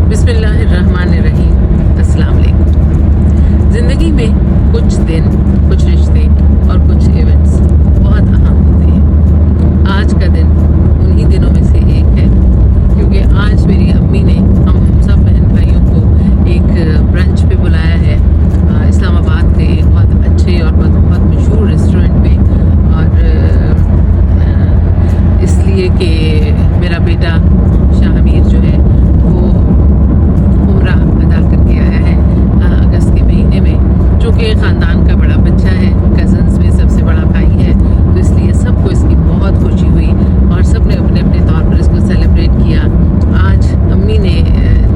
बिस्मिल्लाहिर्रहमानिर्रहीम, अस्सलाम वालेकुम। ज़िंदगी में कुछ दिन, कुछ रिश्ते और कुछ इवेंट्स बहुत अहम होते हैं। आज का दिन उन्हीं दिनों में से एक है, क्योंकि आज मेरी अम्मी ने हम सब बहन भाइयों को एक ब्रंच पे बुलाया है इस्लामाबाद के एक बहुत अच्छे और बहुत मशहूर रेस्टोरेंट पे। और इसलिए कि मेरा बेटा शाहमीर जो है वो उम्रा अदा करके आया है अगस्त के महीने में, चूँकि ख़ानदान का बड़ा बच्चा है, कज़न्स में सबसे बड़ा भाई है, तो इसलिए सबको इसकी बहुत खुशी हुई और सब ने अपने अपने तौर पर इसको सेलिब्रेट किया। आज अम्मी ने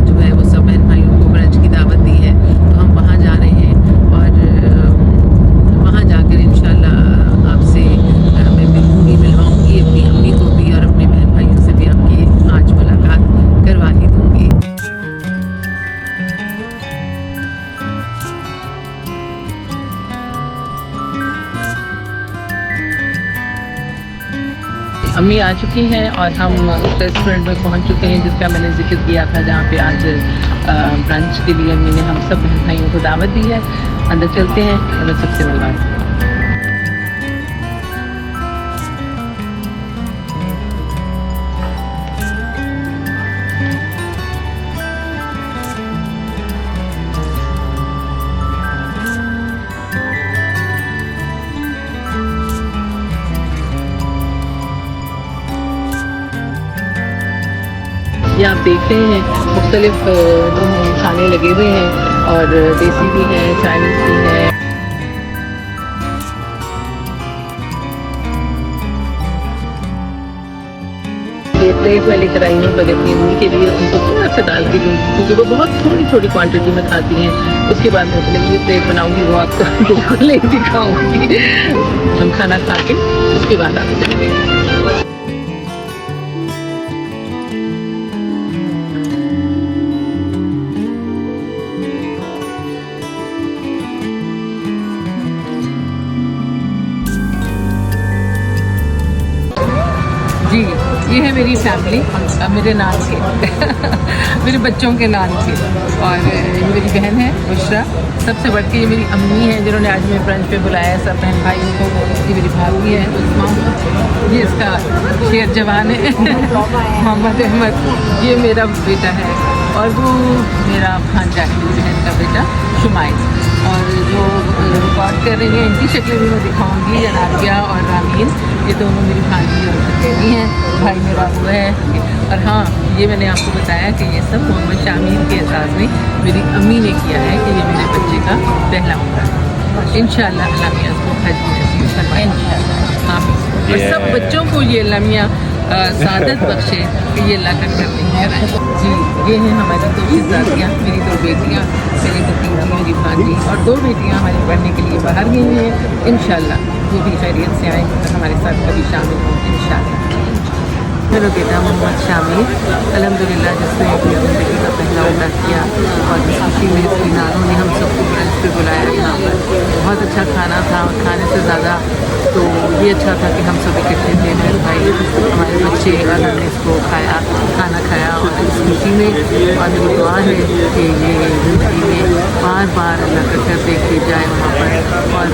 जो है वो सब बहन भाइयों को ब्रंच की दावत दी है, तो हम वहाँ जा रहे हैं और वहाँ जाकर इंशाल्लाह आपसे मैं मिलवाऊँगी अपनी अम्मी को भी और अपने बहन भाइयों से भी आपकी आज मुलाकात करवा ही दूँगी। अम्मी आ चुकी हैं और हम उस रेस्टोरेंट में पहुंच चुके हैं जिसका मैंने जिक्र किया था, जहाँ पे आज ब्रंच के लिए अम्मी ने हम सब बहन भाइयों को दावत दी है। अंदर चलते हैं और मैं सबसे मिलवाती हूँ। ये आप देख रहे हैं मुख्तलिफ जो हैं खाने लगे हुए हैं और देसी भी हैं, चाइनीज़ भी हैं। प्लेट मैं लेकर आई हूँ पहले अपनी अम्मी के लिए, उनको थोड़ा सा डाल के दूँगी क्योंकि वो बहुत थोड़ी थोड़ी क्वांटिटी में खाती हैं। उसके बाद मैं अपने लिए प्लेट बनाऊँगी, वो आपको बिल्कुल नहीं दिखाऊँगी। हम खाना खा के उसके बाद आपसे मिलेंगे। जी, ये है मेरी फैमिली, मेरे नाम से मेरे बच्चों के नाम से। और ये मेरी बहन है बुशरा, सबसे बढ़ के ये मेरी अम्मी है जिन्होंने आज मेरे ब्रंच पे बुलाया है सब बहन भाइयों को। ये मेरी भाभी है उस्मा, ये इसका शेर जवान है मोहम्मद अहमद, ये मेरा बेटा है और वो मेरा भांजा है, मेरी बहन का बेटा शुमाइल। और जो रिकॉर्ड कर रही हैं इनकी शक्लें भी मैं दिखाऊंगी, अनाबिया और रामीन, ये दोनों मेरी भांजी और सहेली हैं। भाई मेरा वो है। और हाँ, ये मैंने आपको बताया कि ये सब मोहम्मद शामीर के एजाज़ में मेरी अम्मी ने किया है कि ये मेरे बच्चे का पहला उम्र है। इंशाअल्लाह अल्लाह मियां इसको हज में नसीब फरमाए इंशाअल्लाह। आमीन। और सब बच्चों को ये अल्लाह मियां सादत बख्शे कि ये अल्लाह का करते हैं। जी, ये हैं हमारी दो शहज़ादियाँ, मेरी दो बेटियाँ, मेरी भतीजी, मेरी भांजी और दो बेटियाँ हमारी पढ़ने के लिए बाहर गई हैं। इंशाअल्लाह वो भी खैरियत से आएँ और हमारे साथ कभी शामिल हों इंशाअल्लाह। मेरा बेटा मोहम्मद शामीर अल्हम्दुलिल्लाह जिसने अपनी ज़िंदगी का पहला उम्र किया और जिस खुशी में इसकी नानों ने हम सबको ब्रंच पे बुलाया यहाँ पर। बहुत अच्छा खाना था और खाने से ज़्यादा तो ये अच्छा था कि हम सब इकट्ठे थे, बहन भाई, हमारे बच्चे, और हमने इसको खाया, खाना खाया और इस खुशी में। और मेरी दुआ है कि ये ज़िंदगी में बार बार अल्लाह का घर देखते जाए वहाँ पर। और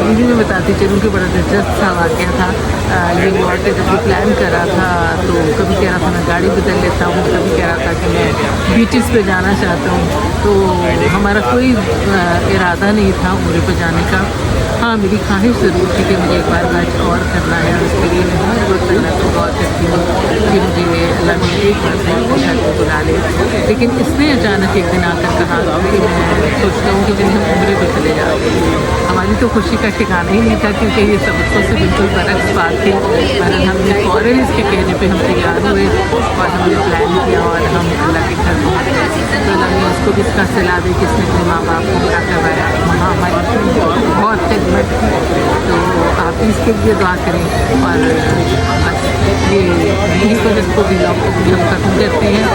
ये भी मैं बताती चलूँ कि बड़ा दिलचस्प सा वाक़या था। ये वाक़या जब भी प्लान करा था तो कभी कह रहा था मैं गाड़ी बदल लेता हूँ, कभी कह रहा था कि मैं बीचेस पे जाना चाहता हूँ। तो हमारा कोई इरादा नहीं था उम्रे पर जाने का। हाँ, मेरी ख्वाहिश ज़रूर थी कि मुझे एक बार हज और करना है और उसके लिए मैं हर वक्त अल्लाह को गौर करती हूँ कि मुझे अल्लाह ने एक बार हज को बुला ले। लेकिन इसने अचानक एक दिन आकर कहा कि मैं सोचता हूँ कि जब हम उम्रे पर चले जाते हैं। हमारी तो खुशी का ठिकाना ही नहीं था क्योंकि ये सबकों से बिल्कुल बरक्स बात थी। मगर हमने फ़ौरन इसके कहने पे हम तैयार हुए और हमने प्लान किया और हम अल्लाह के घर पहुँच गए। तो अल्लाह ने उसको भी इसका सिला दी कि इसने अपने माँ बाप को बुला करवाया, वहाँ हमारी बहुत खिदमत की। तो आप भी इसके लिए दुआ करें। और बस ये यही तो इसको भी हम ख़त्म करते हैं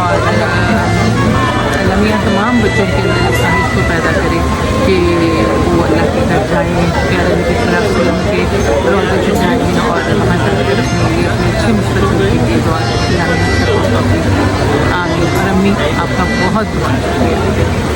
और अल्लाह मियां तमाम बच्चों के अंदर इस ख्वाहिश को पैदा करे कि वो अल्लाह के घर जाएँ, प्यारे नबी सल्लल्लाहु अलैहि वसल्लम के रोज़े पे जाएँ और हमारे अपने लिए अपने अच्छे मुस्तक़बिल के लिए दुआ करें। आमीन। और अम्मी आपका बहुत बहुत शुक्रिया।